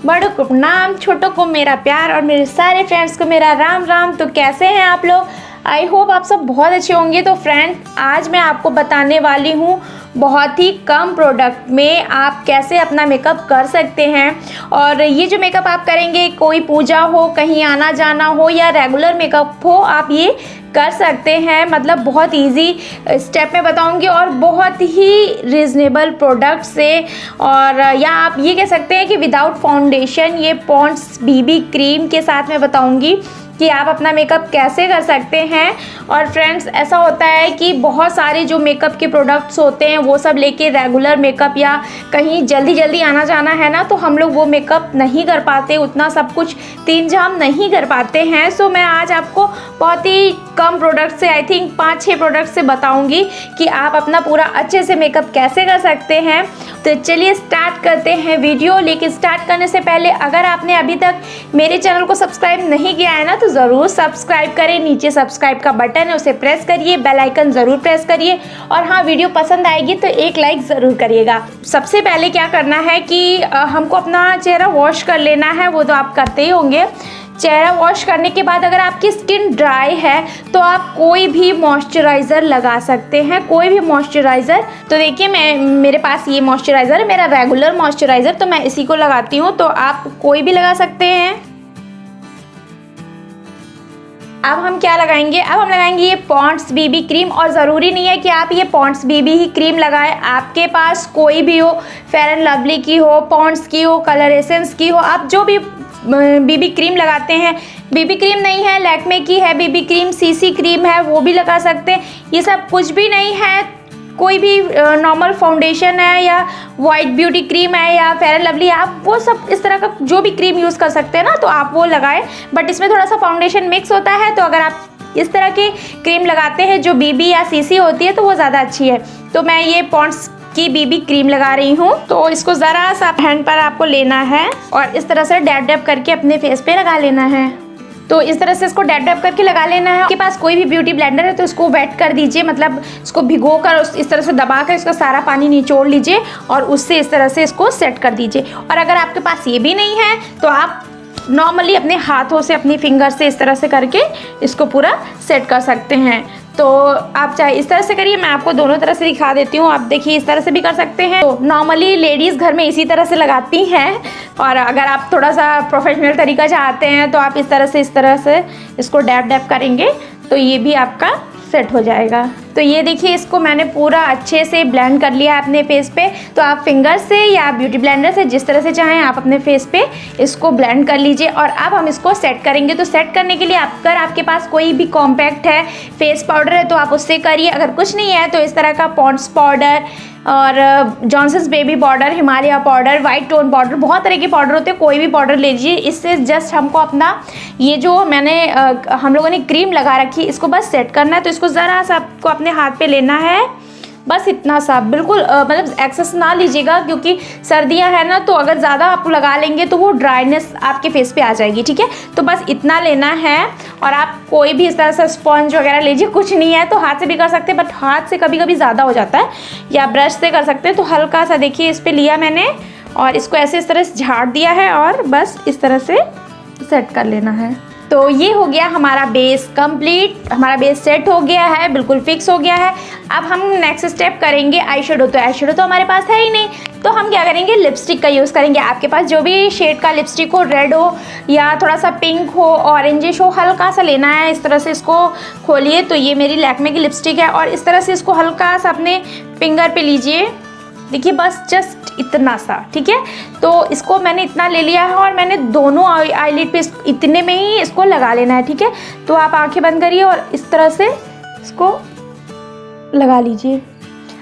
बड़ों को प्रणाम, छोटों को मेरा प्यार और मेरे सारे फ्रेंड्स को मेरा राम राम। तो कैसे हैं आप लोग? आई होप आप सब बहुत अच्छे होंगे। तो फ्रेंड, आज मैं आपको बताने वाली हूँ बहुत ही कम प्रोडक्ट में आप कैसे अपना मेकअप कर सकते हैं। और ये जो मेकअप आप करेंगे, कोई पूजा हो, कहीं आना जाना हो या रेगुलर मेकअप हो, आप ये कर सकते हैं। मतलब बहुत इजी स्टेप में बताऊंगी और बहुत ही रीज़नेबल प्रोडक्ट से। और या आप ये कह सकते हैं कि विदाउट फाउंडेशन, ये पॉन्ड्स बीबी क्रीम के साथ मैं बताऊंगी कि आप अपना मेकअप कैसे कर सकते हैं। और फ्रेंड्स, ऐसा होता है कि बहुत सारे जो मेकअप के प्रोडक्ट्स होते हैं वो सब लेके रेगुलर मेकअप या कहीं जल्दी जल्दी आना जाना है ना, तो हम लोग वो मेकअप नहीं कर पाते, उतना सब कुछ तीन जाम नहीं कर पाते हैं। सो मैं आज आपको बहुत ही कम प्रोडक्ट से, आई थिंक 5-6 प्रोडक्ट से बताऊंगी कि आप अपना पूरा अच्छे से मेकअप कैसे कर सकते हैं। तो चलिए स्टार्ट करते हैं वीडियो। लेकिन स्टार्ट करने से पहले अगर आपने अभी तक मेरे चैनल को सब्सक्राइब नहीं किया है ना, तो ज़रूर सब्सक्राइब करें। नीचे सब्सक्राइब का बटन है, उसे प्रेस करिए, बेल आइकन ज़रूर प्रेस करिए। और हाँ, वीडियो पसंद आएगी तो एक लाइक ज़रूर करिएगा। सबसे पहले क्या करना है कि हमको अपना चेहरा वॉश कर लेना है, वो तो आप करते ही होंगे। चेहरा वॉश करने के बाद अगर आपकी स्किन ड्राई है तो आप कोई भी मॉइस्चराइज़र लगा सकते हैं, कोई भी मॉइस्चराइज़र। तो देखिए, मेरे पास ये मॉइस्चराइज़र है, मेरा रेगुलर मॉइस्चराइज़र, तो मैं इसी को लगाती हूँ। तो आप कोई भी लगा सकते हैं। अब हम क्या लगाएंगे? अब हम लगाएंगे ये पॉन्ड्स बीबी क्रीम। और ज़रूरी नहीं है कि आप ये पॉन्ड्स बीबी ही क्रीम लगाएं, आपके पास कोई भी हो, फेयर एंड लवली की हो, पॉन्ड्स की हो, कलर एसेंस की हो, आप जो भी बीबी क्रीम लगाते हैं। बीबी क्रीम नहीं है, लैक्मे की है बीबी क्रीम, सीसी क्रीम है, वो भी लगा सकते हैं। ये सब कुछ भी नहीं है, कोई भी नॉर्मल फाउंडेशन है या वाइट ब्यूटी क्रीम है या फेयर एंड लवली, आप वो सब इस तरह का जो भी क्रीम यूज़ कर सकते हैं ना, तो आप वो लगाएं। बट इसमें थोड़ा सा फाउंडेशन मिक्स होता है, तो अगर आप इस तरह की क्रीम लगाते हैं जो बीबी या सीसी होती है, तो वो ज़्यादा अच्छी है। तो मैं ये पॉन्ड्स की बीबी क्रीम लगा रही हूँ। तो इसको ज़रा सा हैंड पर आपको लेना है और इस तरह से डैब डैब करके अपने फेस पे लगा लेना है। तो इस तरह से इसको डैब डैब करके लगा लेना है। आपके पास कोई भी ब्यूटी ब्लेंडर है तो इसको वेट कर दीजिए, मतलब इसको भिगो कर इस तरह से दबा कर इसका सारा पानी निचोड़ लीजिए और उससे इस तरह से इसको सेट कर दीजिए। और अगर आपके पास ये भी नहीं है तो आप नॉर्मली अपने हाथों से, अपनी फिंगर से इस तरह से करके इसको पूरा सेट कर सकते हैं। तो आप चाहे इस तरह से करिए, मैं आपको दोनों तरह से दिखा देती हूँ। आप देखिए, इस तरह से भी कर सकते हैं। तो नॉर्मली लेडीज़ घर में इसी तरह से लगाती हैं, और अगर आप थोड़ा सा प्रोफेशनल तरीका चाहते हैं तो आप इस तरह से इसको डैब डैब करेंगे तो ये भी आपका सेट हो जाएगा। तो ये देखिए, इसको मैंने पूरा अच्छे से ब्लेंड कर लिया है अपने फेस पे। तो आप फिंगर से या ब्यूटी ब्लेंडर से, जिस तरह से चाहें, आप अपने फेस पे इसको ब्लेंड कर लीजिए। और अब हम इसको सेट करेंगे। तो सेट करने के लिए अगर आपके पास कोई भी कॉम्पैक्ट है, फेस पाउडर है, तो आप उससे करिए। अगर कुछ नहीं है तो इस तरह का पॉन्ड्स पाउडर और Johnson's baby powder, Himalaya powder, white tone powder, बहुत तरह के पाउडर होते हैं, कोई भी पाउडर ले लीजिए। इससे जस्ट हमको अपना ये जो हम लोगों ने क्रीम लगा रखी, इसको बस सेट करना है। तो इसको ज़रा सा आपको अपने हाथ पे लेना है, बस इतना सा, बिल्कुल मतलब एक्सेस ना लीजिएगा, क्योंकि सर्दियां है ना, तो अगर ज़्यादा आप लगा लेंगे तो वो ड्राइनेस आपके फेस पे आ जाएगी। ठीक है, तो बस इतना लेना है। और आप कोई भी इस तरह से स्पंज वगैरह लीजिए, कुछ नहीं है तो हाथ से भी कर सकते हैं, बट हाथ से कभी कभी ज़्यादा हो जाता है, या ब्रश से कर सकते हैं। तो हल्का सा देखिए, इस पर लिया मैंने और इसको ऐसे इस तरह से झाड़ दिया है और बस इस तरह से सेट कर लेना है। तो ये हो गया हमारा बेस कंप्लीट, हमारा बेस सेट हो गया है, बिल्कुल फिक्स हो गया है। अब हम नेक्स्ट स्टेप करेंगे आई शेडो। तो आई शेडो तो हमारे पास है ही नहीं, तो हम क्या करेंगे? लिपस्टिक का यूज़ करेंगे। आपके पास जो भी शेड का लिपस्टिक हो, रेड हो या थोड़ा सा पिंक हो, ऑरेंजिश हो, हल्का सा लेना है। इस तरह से इसको खोलिए। तो ये मेरी लैक्मे की लिपस्टिक है और इस तरह से इसको हल्का सा अपने फिंगर पे लीजिए। देखिए, बस जस्ट इतना सा, ठीक है। तो इसको मैंने इतना ले लिया है और मैंने दोनों आईलिड पे इतने में ही इसको लगा लेना है, ठीक है। तो आप आंखें बंद करिए और इस तरह से इसको लगा लीजिए।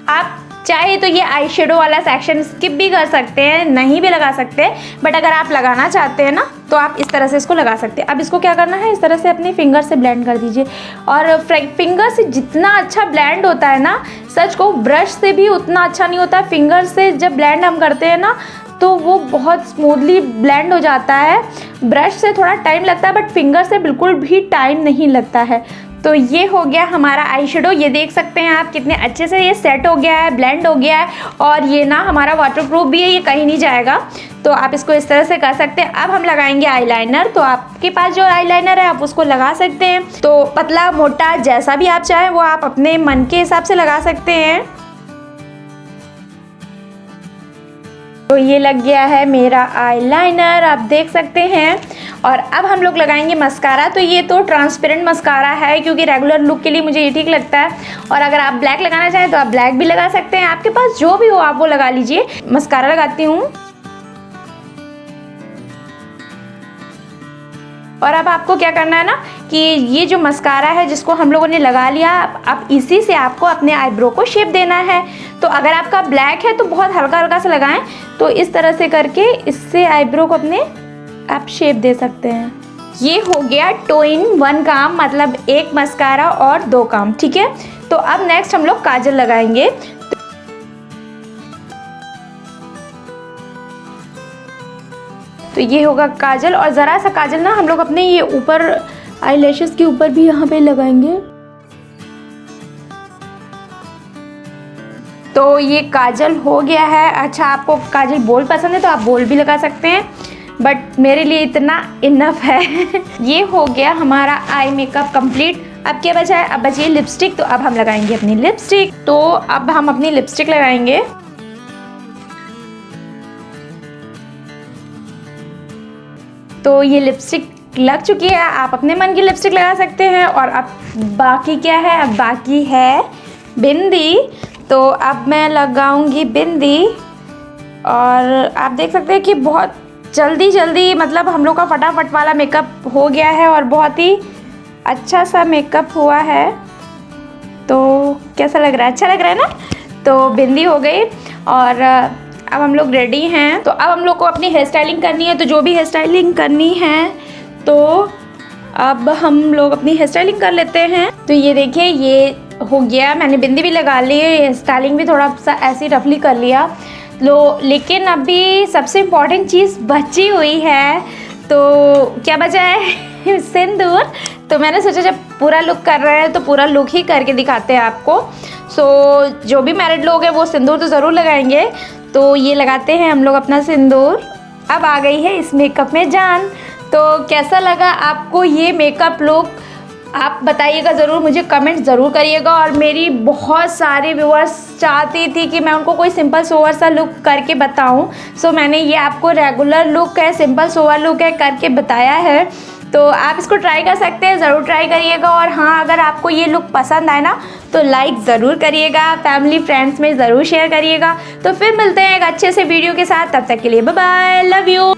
आप चाहे तो ये आई शेडो वाला सेक्शन स्किप भी कर सकते हैं, नहीं भी लगा सकते हैं, बट अगर आप लगाना चाहते हैं ना तो आप इस तरह से इसको लगा सकते हैं। अब इसको क्या करना है? इस तरह से अपनी फिंगर से ब्लेंड कर दीजिए। और फिंगर से जितना अच्छा ब्लेंड होता है ना, सच को ब्रश से भी उतना अच्छा नहीं होता। फिंगर से जब ब्लेंड हम करते हैं ना तो वो बहुत स्मूथली ब्लेंड हो जाता है। ब्रश से थोड़ा टाइम लगता है, बट फिंगर से बिल्कुल भी टाइम नहीं लगता है। तो ये हो गया हमारा आई शेडो। ये देख सकते हैं आप कितने अच्छे से ये सेट हो गया है, ब्लेंड हो गया है। और ये ना हमारा वाटरप्रूफ भी है, ये कहीं नहीं जाएगा। तो आप इसको इस तरह से कर सकते हैं। अब हम लगाएंगे आईलाइनर। तो आपके पास जो आईलाइनर है आप उसको लगा सकते हैं, तो पतला मोटा जैसा भी आप चाहें वो आप अपने मन के हिसाब से लगा सकते हैं। तो ये लग गया है मेरा आईलाइनर, आप देख सकते हैं। और अब हम लोग लगाएंगे मस्कारा। तो ये तो ट्रांसपेरेंट मस्कारा है क्योंकि रेगुलर लुक के लिए मुझे ये ठीक लगता है। और अगर आप ब्लैक लगाना चाहें तो आप ब्लैक भी लगा सकते हैं, आपके पास जो भी हो आप वो लगा लीजिए। मस्कारा लगाती हूँ। और अब आपको क्या करना है ना कि ये जो मस्कारा है जिसको हम लोगों ने लगा लिया, अब इसी से आपको अपने आईब्रो को शेप देना है। तो अगर आपका ब्लैक है तो बहुत हल्का हल्का सा लगाएं। तो इस तरह से करके इससे आईब्रो को अपने आप शेप दे सकते हैं। ये हो गया 2 in 1 काम, मतलब एक मस्कारा और 2 काम, ठीक है। तो अब नेक्स्ट हम लोग काजल लगाएंगे। तो ये होगा काजल, और ज़रा सा काजल ना हम लोग अपने ये ऊपर आईलैशेस के ऊपर भी यहाँ पे लगाएंगे। तो ये काजल हो गया है। अच्छा, आपको काजल बोल्ड पसंद है तो आप बोल्ड भी लगा सकते हैं, बट मेरे लिए इतना इनफ है। ये हो गया हमारा आई मेकअप कंप्लीट। अब क्या बचा है? अब बची है लिपस्टिक। तो अब हम लगाएंगे अपनी लिपस्टिक। तो अब हम अपनी लिपस्टिक लगाएंगे। तो ये लिपस्टिक लग चुकी है, आप अपने मन की लिपस्टिक लगा सकते हैं। और अब बाकी क्या है? अब बाकी है बिंदी। तो अब मैं लगाऊंगी बिंदी। और आप देख सकते हैं कि बहुत जल्दी मतलब हम लोग का फटाफट वाला मेकअप हो गया है और बहुत ही अच्छा सा मेकअप हुआ है। तो कैसा लग रहा है? अच्छा लग रहा है ना? तो बिंदी हो गई और अब हम लोग रेडी हैं। तो अब हम लोग को अपनी हेयर स्टाइलिंग करनी है। तो जो भी हेयर स्टाइलिंग करनी है तो अब हम लोग अपनी हेयर स्टाइलिंग कर लेते हैं। तो ये देखिए ये हो गया, मैंने बिंदी भी लगा ली, हेयर स्टाइलिंग भी थोड़ा सा ऐसे रफली कर लिया। लेकिन अभी सबसे इम्पॉर्टेंट चीज़ बची हुई है। तो क्या बचा है? सिंदूर। तो मैंने सोचा जब पूरा लुक कर रहे हैं तो पूरा लुक ही करके दिखाते हैं आपको। जो भी मैरिड लोग हैं वो सिंदूर तो ज़रूर लगाएंगे। तो ये लगाते हैं हम लोग अपना सिंदूर। अब आ गई है इस मेकअप में जान। तो कैसा लगा आपको ये मेकअप लुक? आप बताइएगा ज़रूर, मुझे कमेंट ज़रूर करिएगा। और मेरी बहुत सारे व्यूअर्स चाहती थी कि मैं उनको कोई सिंपल सोवर सा लुक करके बताऊं। मैंने ये आपको रेगुलर लुक है, सिंपल सोवर लुक है करके बताया है। तो आप इसको ट्राई कर सकते हैं, ज़रूर ट्राई करिएगा। और हाँ, अगर आपको ये लुक पसंद आए ना तो लाइक ज़रूर करिएगा, फैमिली फ्रेंड्स में ज़रूर शेयर करिएगा। तो फिर मिलते हैं एक अच्छे से वीडियो के साथ, तब तक के लिए बाय बाय, लव यू।